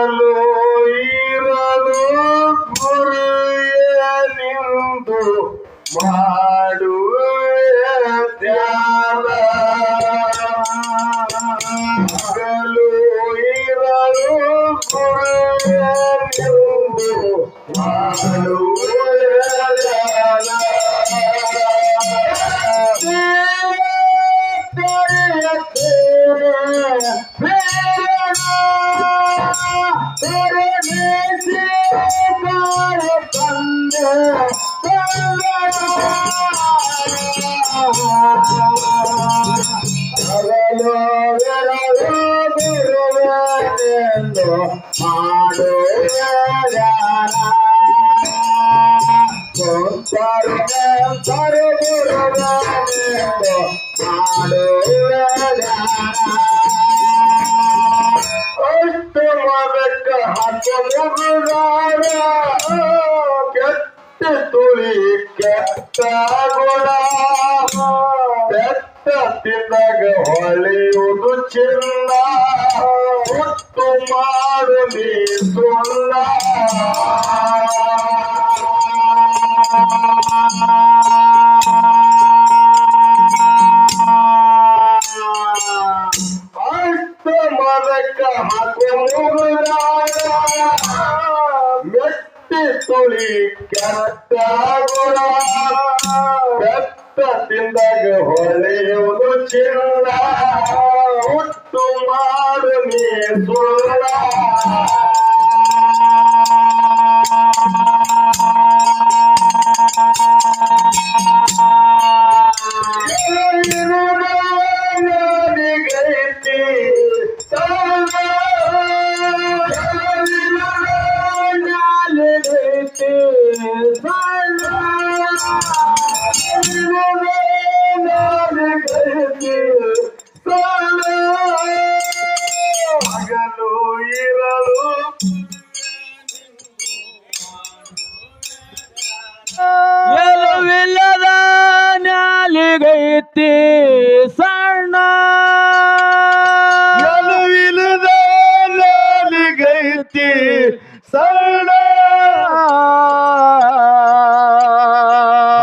ಹಗಲು ಇರಲು ಗುರುವಿನಿಂದು ಮಾಡುವೆ ಧ್ಯಾನ. ಹಗಲು ಇರಲು ಗುರುವಿನಿಂದು ಮಾಡುವೆ ಧ್ಯಾನ. ಕೆಟ್ಟ ತುಳಿ ಕೆಟ್ಟ ಗುಣ ಬೆಟ್ಟ ತಿಂದಾಗ ಹೊಳೆಯುವುದು ಚಿನ್ನ ಮುತ್ತು ಮಾಡು ನೀ ಸುಳ್ಳ. ಅಷ್ಟ ಮದಕ್ಕ ಹಾಕೋ ಮುಗುದಾರ ಮೆಟ್ಟಿ ತುಳಿ ಕೆಟ್ಟ ಗುಣ ಬೆಟ್ಟ ತಿಂದಾಗ ಹೊಳೆಯುವುದು ಚಿನ್ನ ಹುಟ್ಟು ಮಾಡು ನೀ ಸುಳ್ಳ. ಹಗಲು ಇರಲು ಎಲುವಿಲ್ಲದ ನ್ಯಾಲಿಗೈತಿ ಸಣ್ಣ. ಎಲುವಿಲ್ಲದ ನ್ಯಾಲಿಗೈತಿ ಸಣ್ಣ.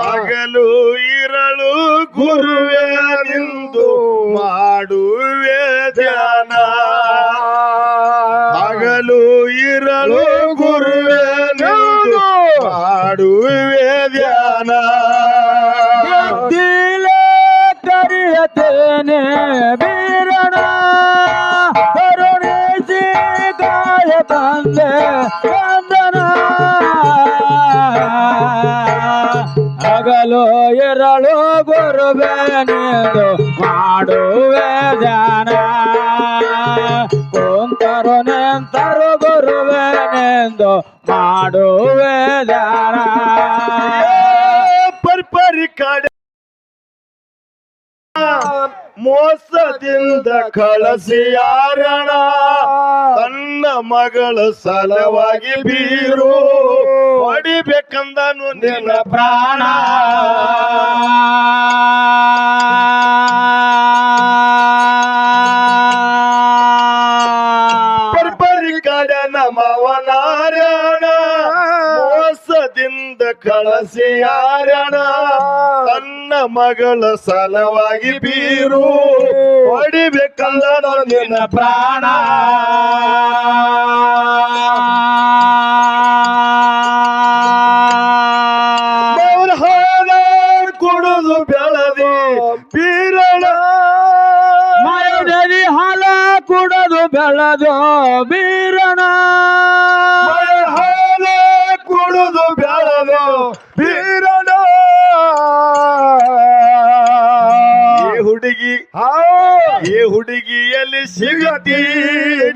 ಹಗಲು ಇರಲು ಗುರುವೇ ನಿಂದು ಮಾಡುವೆ ಧ್ಯಾನ. ಹಗಲು ಇರಲು ಗುರುವೇ ನಿಂದು ಮಾಡುವೆ ಧ್ಯಾನ. ಎದ್ದಿಲೆ ಕರೆಯತೇನೆ ಬೀರಣ ಕರುಣಿಸಿ ಕಾಯ ತಂದೆ ವಂದನ. ಹಗಲು ಇರಳು ಗುರುವೇ ನಿಂದು ಮಾಡುವೆ ಧ್ಯಾನ. ಕುಂತರು ನಿಂತರು ಗುರುವೇ ನಿಂದು ಮಾಡುವೆ ಧ್ಯಾನ. ಪರ್ಪರಿ ಕಡೆ ಮೋಸದಿಂದ ಕಳಸಿ ಯಾರಣ ತನ್ನ ಮಗಳ ಸಲವಾಗಿ ಬೀರು ಹೊಡಿಬೇಕಂದನು ನಿನ್ನ ಪ್ರಾಣ. ಪರ್ಪರಿ ಕಡೆ ನಮವನಾರಣ ಮೋಸದಿಂದ ಕಳಸಿ ಯಾರಣ ತನ್ನ ಮಗಳ ಸಲವಾಗಿ ಬೀರು ಹೊಡಿಬೇಕಂದನು ನಿನ್ನ ಪ್ರಾಣ. ಹಾಲ ಕುಡಿದು ಬೆಳದಿ ಬೀರಣ ಮೈದಲಿ ಹಾಲ ಕುಡದು ಬೆಳೆದು ಬೀರಣ. ಹಾಲ ಕುಡಿದು ಬೆಳದು ಬೀರಣ. ಈ ಹುಡುಗಿಯಲ್ಲಿ ಸಿಗತಿ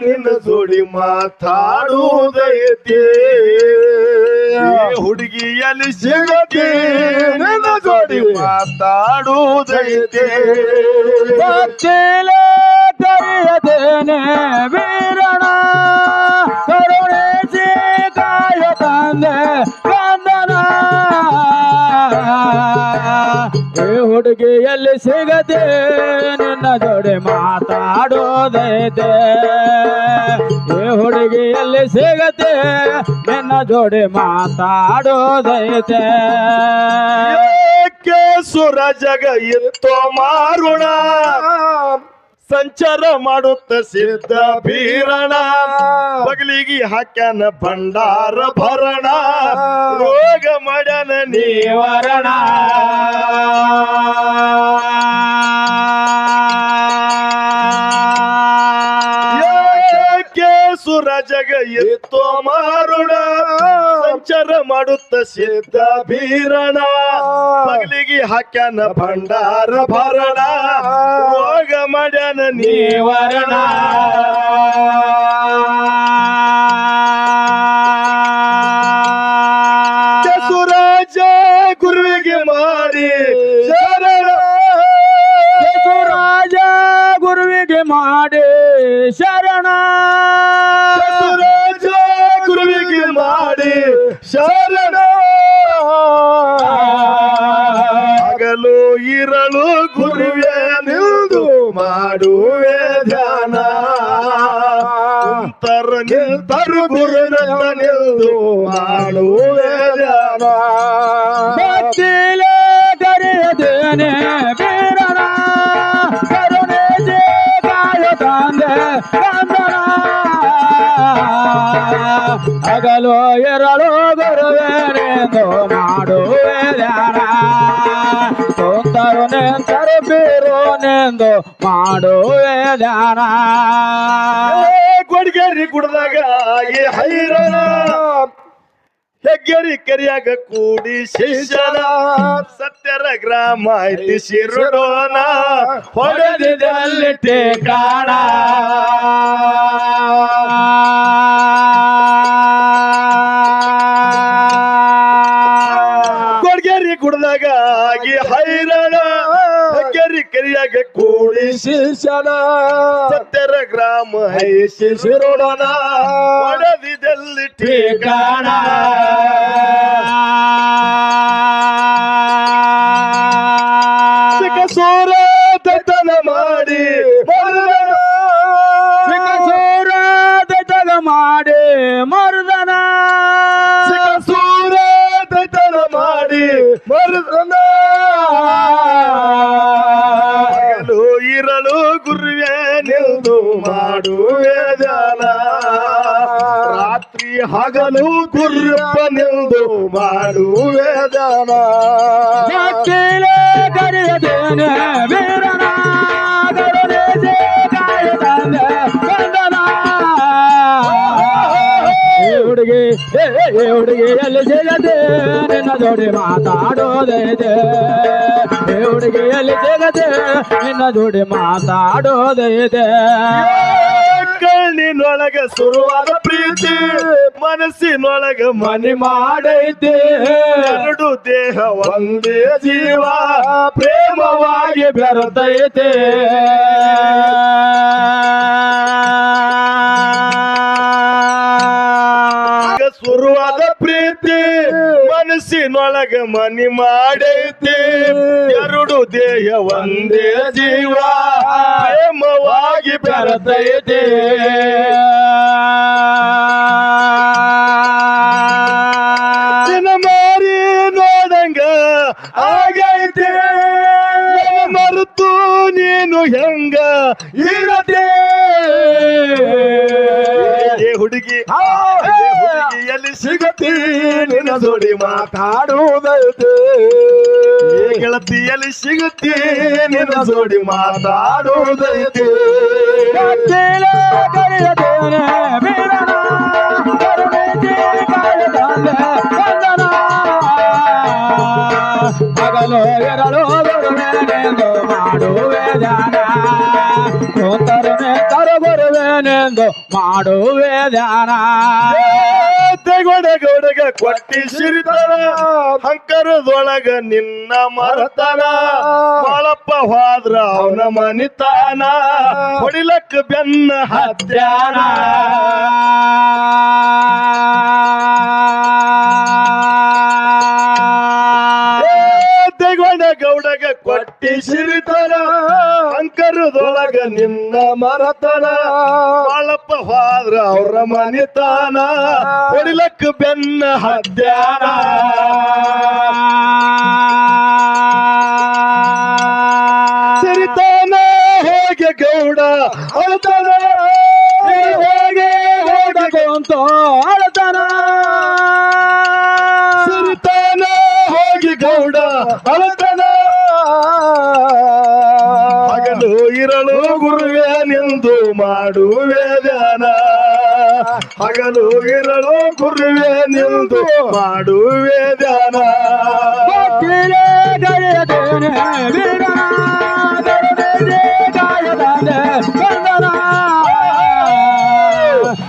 ನಿನ್ನ ಜೋಡಿ ಮಾತಾಡುವುದೈತಿ. ಹುಡುಗಿಯಲ್ಲಿ ಸಿಗತಿ ನಿನ್ನ ಜೋಡಿ ಮಾತಾಡುವುದೈತಿ. ಭಕ್ತಿಲೆ ಕರೆಯದೇನೆ ಬೀರಣ ಕರುಣಿಸಿ ಕಾಯ ತಂದೆ ವಂದನ. ಹುಡುಗಿ ಹುಡುಗಿ ಎಲ್ಲಿ ಸಿಗದೆ ನಿನ್ನ ಜೋಡಿ ಮಾತಾಡೋದೈತೆ ಈ ಹುಡುಗಿ ಎಲ್ಲಿ ಸಿಗದೆ ನಿನ್ನ ಜೋಡಿ ಮಾತಾಡೋದೈತೆ ಸುರ ಜಗ ಇತ್ತೋ ಮಾರುಣ ಸಂಚಾರ ಮಾಡುತ್ತ ಸಿದ್ಧ ಬೀರಣ ಬಗಲಿಗೆ ಹಾಕ್ಯಾನ ಭಂಡಾರ ಭರಣ ರೋಗ ಮಾಡ್ಯಾನ ನಿವಾರಣ ಸುರ ಜಗ ಇತ್ತೋ ಮಾರುಣ ಸಂಚಾರ ಮಾಡುತ್ತ ಸಿದ್ಧ ಬೀರಣ ಬಗಲಿಗೆ ಹಾಕ್ಯಾನ ಭಂಡಾರ ಭರಣ ರೋಗ ಮಾಡ್ಯಾನ ನಿವಾರಣ ಸುರಾಜ ಗುರುವಿಗೆ ಮಾಡಿ ಶರಣ ರಾಜ ಗುರುವಿಗೆ ಮಾಡಿ ಶರಣ ಸುರಾಜ ಗುರುವಿಗೆ ಮಾಡಿ ಶರಣ ಹಗಲು ಇರಲು ಗುರುವೇ ನಿಲ್ದು ಮಾಡುವೆ ಧ್ಯಾನ ನಿಂತರು ಗುರುನಂತ ನಿಲ್ದು ಮಾಡುವೆ ಧ್ಯಾನ ಭಕ್ತಿಲೇ ಕರೆಯದೇನೆ ಬೀರಣ ಕರುಣೆ ಕಾಯ ತಂದೆ ಕಂದನ ಹಗಲು ಎರಳು ಗುರುವೇನೆಂದು ಮಾಡುವೆ ಧ್ಯಾನ ಕುಂತರು ನಿಂತರು ಬೀರೋನೆಂದು ಮಾಡುವೆ ಧ್ಯಾನ ಕೊಡ್ಗೇರಿ ಕುಡ್ದಾಗ ಆಗಿ ಹೈರಣ ಹೆಗ್ಗರಿ ಕರಿಯಾಗ ಕೂಡಿ ಶಿಷ್ಯನ ಸತ್ಯರ ಗ್ರಾಮ ಐತಿ ಶಿರುಡೋನ ಹೊಡೆದಿದಲ್ಲಿ ಟೇಕಾಣ ಕೊಡ್ಗೇರಿ ಕುಡ್ದಾಗ ಆಗಿ ಹೈರಣ ಹೆಗ್ಗರಿ ಕರಿಯಾಗ ಕೂಡಿ ಶಿಷ್ಯನ ಸತ್ಯರ ಗ್ರಾಮ ಐತಿ ಶಿರುಡೋನ ಹೊಡೆದಿದಲ್ಲಿ ಟೇಕಾಣ ಸೂರ ದತ್ತನ ಮಾಡಿ ಸೂರ ದತ್ತನ ಮಾಡಿ ಮರ್ದನ ಸೂರ ದತ್ತನ ಮಾಡಿ ಮರುದನ ಹಗಲು ಇರಲು ಗುರುವೇ ನಿಲ್ದು ಮಾಡುವೆ ಧ್ಯಾನ ರಾತ್ರಿ ಹಗಲು ಗುರುಪ್ಪ ನಿಲ್ದು ಮಾಡುವೆ ಧ್ಯಾನ ಭಕ್ತಿಲೇ ಕರೆಯದೇನೆ ಬೀರಣ ಕರುಣೆ ಕಾಯ ತಂದೆ ಕಂದನ ಹುಡುಗಿ ಹುಡುಗಿ ಎಲ್ಲಿ ಸಿಗದೆ ನಿನ್ನ ಜೋಡಿ ಮಾತಾಡೋದೈತೆ ಹುಡುಗಿ ಎಲ್ಲಿ ಸಿಗದೆ ನಿನ್ನ ಜೋಡಿ ಮಾತಾಡೋದೈತೆ ಕಣ್ಣಿನೊಳಗ ಶುರುವಾದ ಪ್ರೀತಿ ಮನಸ್ಸಿನೊಳಗ ಮನೆ ಮಾಡೈತೆ ಎರಡು ದೇಹ ಒಂದೇ ಜೀವ ಪ್ರೇಮವಾಗಿ ಬೆರೆತೈತೆ ಶುರುವಾದ ಪ್ರೀತಿ ಮನಸ್ಸಿನೊಳಗ ಮನಿ ಮಾಡೈತಿ ಎರಡು ದೇಹ ಒಂದೇ ಜೀವ ಪ್ರೇಮವಾಗಿ ಬೆರೆತೈತಿ ಮಾರಿ ನೋಡಂಗ ಆಗೈತಿ ಮರೆತು ನೀನು ಹೆಂಗ ಇರದೆ ಹುಡುಗಿ ಎಲ್ಲಿ ಸಿಗತಿ ನಿನ್ನ ಜೋಡಿ ಮಾತಾಡುವುದೈತೆ ಗೆಳತಿಯಲ್ಲಿ ಸಿಗತಿ ನಿನ್ನ ಜೋಡಿ ಮಾತಾಡುವುದೈತೆ ಕರೆಯದೇನೆ ಬೀರಣ ಕರುಣೆ ಕಾಯ ತಂದೆ ಕಂದನ ಹಗಲು ಎರಳು ಗುರುವೇನೆಂದು ಮಾಡುವೆ ಧ್ಯಾನ ಕುಂತರು ನಿಂತರು ಗುರುವೇನೆಂದು ಮಾಡುವೆ ಧ್ಯಾನ ಗೌಡಗ ಕೊಟ್ಟಿ ಸಿರಿತನ ಹಂಕರದೊಳಗ ನಿನ್ನ ಮರತನ ಬಾಳಪ್ಪ ಹೋದ್ರ ಅವನ ಮನಿತಾನ ಹೊಡಿಲಕ್ಕ ಬೆನ್ನ ಹತ್ಯಾನ ಗೌಡಗ ಕೊಟ್ಟಿ ಹೊಡಿಲಕ್ಕದೊಳಗ ನಿನ್ನ ಮರತನ ಬಾಳಪ್ಪ ಹೋದ್ರ ಅವ್ರ ಮನಿತಾನ ಹೊಡಿಲಕ್ಕ ಬೆನ್ನ ಹತ್ಯಾನ ಸಿರಿತಾನ ಹೋಗಿ ಗೌಡ ಅಳ್ತಾನ ಹೋಗಿ ಹೋಗಕೊಂತ ಅಳ್ತಾನ ಸಿರಿತಾನ ಹೋಗಿ ಗೌಡ ಅಳ್ತಾನ ಹಗಲು ಇರಲು ಗುರುವೇ ನಿಂದು ಮಾಡುವೆ ಧ್ಯಾನ ಹಗಲು ಇರಲು ಗುರುವೇ ನಿಂದು ಮಾಡುವೆ ಧ್ಯಾನ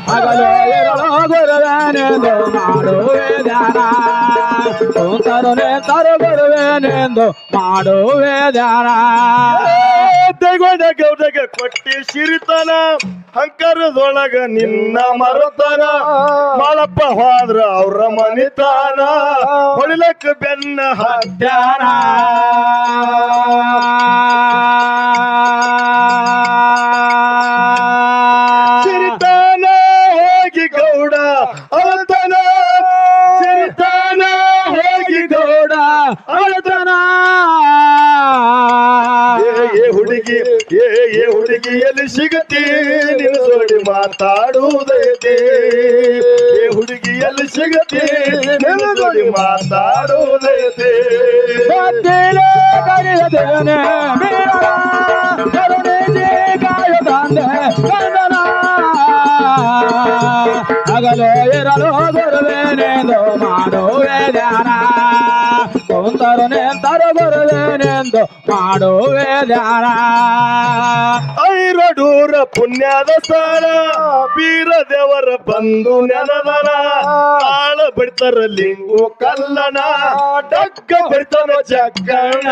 ಹಗಲು ಇರಲು ಗುರುವೇನೆಂದು ಮಾಡುವೆ ಧ್ಯಾನ ತರು ಗುರುವೇನೆಂದು ಮಾಡುವೆ ಧ್ಯಾನ ತೆಗೊಂಡ ಗೌಡಗೆ ಕೊಟ್ಟಿ ಸಿರಿತನ ಹಂಕರದೊಳಗ ನಿನ್ನ ಮರತನ ಮಾಳಪ್ಪ ಹೋದ್ರ ಅವ್ರ ಮನಿತಾನ ಹೊಡಿಲಕ್ಕ ಬೆನ್ನ ಹತ್ಯಾನ ಸಿರಿತಾನ ಹೋಗಿ ಗೌಡ ಅಳ್ತಾನ ಸಿರಿತಾನ ಹೋಗಿ ಗೌಡ ಅಳ್ತಾನ ಏ ಹುಡುಗಿ ಏ ಹುಡುಗಿ ಎಲ್ಲಿ ಸಿಗತಿ ನಿನ್ನ ಜೋಡಿ ಮಾತಾಡುವುದೈತಿ ಏ ಹುಡುಗಿ ಎಲ್ಲಿ ಸಿಗತಿ ನಿನ್ನ ಜೋಡಿ ಮಾತಾಡುವುದೈತಿ ಕರೆಯದೇನೆ ಕಾಯದಂದೆ ಹಗಲು ಇರಲು ಗುರುವೇನೆಂದು ಮಾಡುವೆ ಧ್ಯಾನ ತರು ಗುರುವೇನೆಂದು ಮಾಡುವೆ ಧ್ಯಾನ ಐರಡೂರ ಪುಣ್ಯದ ಸ್ಥಾನ ಬೀರ ದೇವರ ಬಂದು ನೆನದನ ತಾಳ ಬಿಡ್ತಾರ ಲಿಂಗು ಕಲ್ಲನ ಡಗ್ಗ ಬಿಡ್ತಾನ ಚಕ್ಕಣ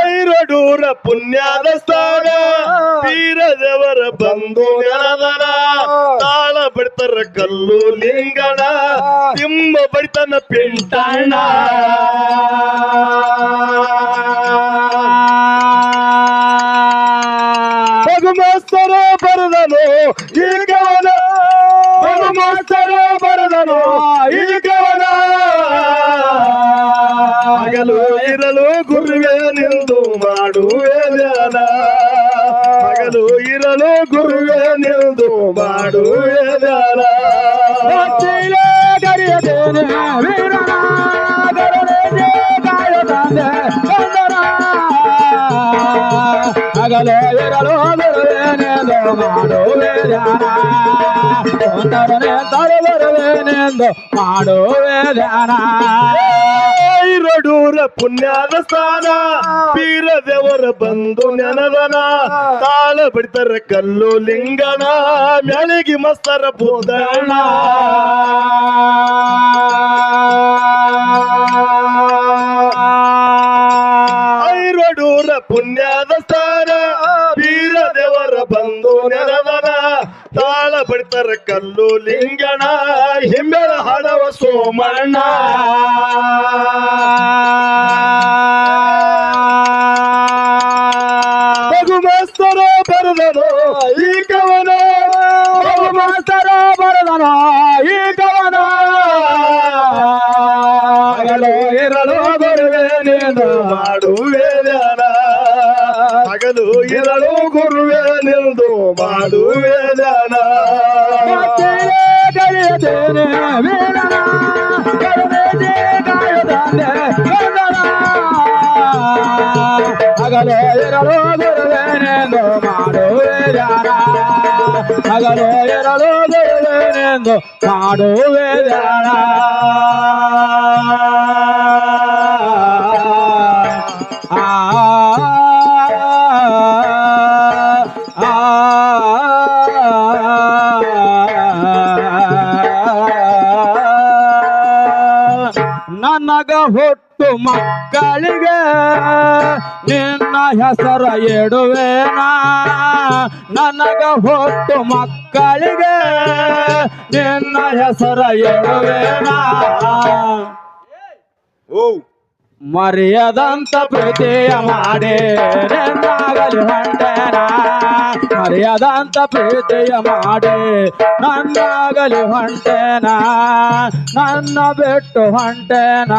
ಐರಡೂರ ಪುಣ್ಯದ ಸ್ಥಾನ ಬೀರ ದೇವರ ಬಂದು ನೆನದನ ತಾಳ ಬಿಡ್ತಾರ ಕಲ್ಲು ಲಿಂಗಣ ತಿಮ್ಮ ಬಡಿತನ ಪಿಂಟಣ್ಣ ಭಗಮಾಸ್ತರ ಬರದನು ಈಗವನ ಭಗಮಾಸ್ತರ ಬರದನು ಈಗವನ ಹಗಲು ಇರಲು ಗುರುವೇ ನಿಂದು ಮಾಡುವೆ ಧ್ಯಾನ ಹಗಲು ಇರಲು ಗುರುವೇ ನಿಂದು ಮಾಡುವೆ ಧ್ಯಾನ ಕರೆಯದೇನೆ ವೀರನ ಕರುಣೆ ಕಾಯದಂದೆ ಹಗಲು ಇರಲು ಗುರುವೇನೆಂದು ಮಾಡುವೆ ಧ್ಯಾನ ತರು ಗುರುವೇನೆಂದು ಮಾಡುವೆ ಧ್ಯಾನ ಐರಡೂರ ಪುಣ್ಯದ ಸ್ಥಾನ ಬೀರ ದೇವರ ಬಂದು ನೆನದನ ತಾಳ ಬಿಡ್ತಾರ ಕಲ್ಲು ಲಿಂಗನ ಮ್ಯಾಳಿಗೆ ಮಸ್ತರ ಬುಧಣ್ಣ ಐರಡೂರ ಪುಣ್ಯದ ಸ್ಥಾನ ಬೀರ ದೇವರ ಬಂದು ನೆನದನ ತಾಳ ಬಿಡ್ತಾರ ಕಲ್ಲು ಲಿಂಗಣ ಹಿಮ್ಮೆಳ ಹಡವ ಸೋಮಣ್ಣ ಭಗಮಾಸ್ತರ ಬರದನು ಈ ಕವನ ಭಗಮಾಸ್ತರ ಬರದನು ಈ ಕವನ ಹಗಲು ಇರಲು ಗುರುವೇನೆಂದು ಮಾಡುವೆ ಧ್ಯಾನ ಹಗಲು ಇರಲು ಗುರುವೇ ನಿಂದು ಮಾಡುವೆ ಧ್ಯಾನ ಕರೆಯದೇನೆ ವೀರನ ಕರುಣೆ ಕಾಯದಂದೆ ಹಗಲು ಇರಲು ಗುರುವೇನೆಂದು ಮಾಡುವೆ ಧ್ಯಾನ ಹಗಲು ಇರಲು ಗುರುವೇನೆಂದು ಮಾಡುವೆ ಧ್ಯಾನ ನನಗ ಹುಟ್ಟು ಮಕ್ಕಳಿಗೆ ನಿನ್ನ ಹೆಸರ ಇಡುವೆನಾ ನನಗ ಹುಟ್ಟು ಮಕ್ಕಳಿಗೆ ನಿನ್ನ ಹೆಸರ ಇಡುವೆನಾ ಓ ಮರ್ಯಾದಂತ ಪ್ರೀತಿಯ ಮಾಡಿ ನನ್ನಾಗಲಿ ಹೊಂಟೇನ ಮರ್ಯಾದಂತ ಪ್ರೀತಿಯ ಮಾಡಿ ನನ್ನಾಗಲಿ ಹೊಂಟೇನ ನನ್ನ ಬಿಟ್ಟು ಹೊಂಟೇನ